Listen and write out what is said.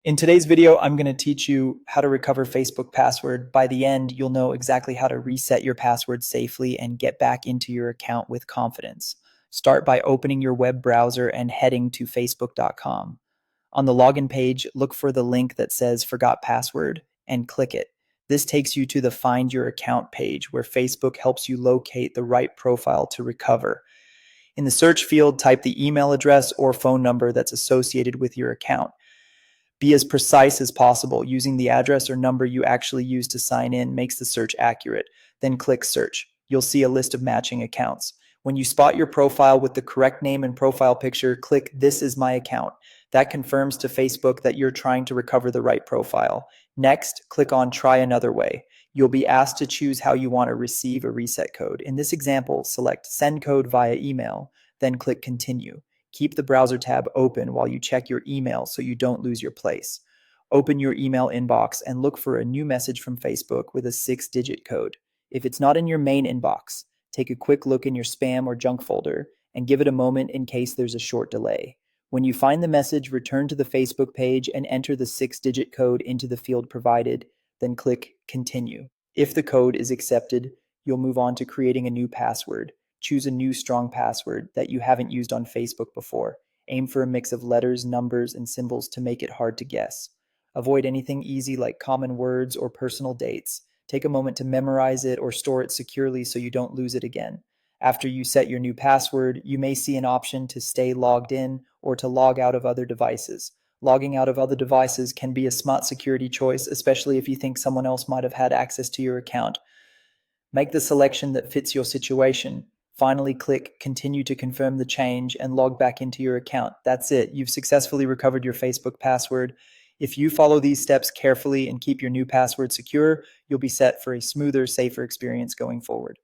In today's video, I'm going to teach you how to recover Facebook password. By the end, you'll know exactly how to reset your password safely and get back into your account with confidence. Start by opening your web browser and heading to facebook.com. On the login page, look for the link that says Forgot Password and click it. This takes you to the Find Your Account page where Facebook helps you locate the right profile to recover. In the search field, type the email address or phone number that's associated with your account. Be as precise as possible. Using the address or number you actually use to sign in makes the search accurate. Then click Search. You'll see a list of matching accounts. When you spot your profile with the correct name and profile picture, click This is my account. That confirms to Facebook that you're trying to recover the right profile. Next, click on Try Another Way. You'll be asked to choose how you want to receive a reset code. In this example, select Send Code via email, then click Continue. Keep the browser tab open while you check your email so you don't lose your place. Open your email inbox and look for a new message from Facebook with a 6-digit code. If it's not in your main inbox, take a quick look in your spam or junk folder and give it a moment in case there's a short delay. When you find the message, return to the Facebook page and enter the 6-digit code into the field provided, then click Continue. If the code is accepted, you'll move on to creating a new password. Choose a new strong password that you haven't used on Facebook before. Aim for a mix of letters, numbers, and symbols to make it hard to guess. Avoid anything easy like common words or personal dates. Take a moment to memorize it or store it securely so you don't lose it again. After you set your new password, you may see an option to stay logged in or to log out of other devices. Logging out of other devices can be a smart security choice, especially if you think someone else might have had access to your account. Make the selection that fits your situation. Finally, click Continue to confirm the change and log back into your account. That's it. You've successfully recovered your Facebook password. If you follow these steps carefully and keep your new password secure, you'll be set for a smoother, safer experience going forward.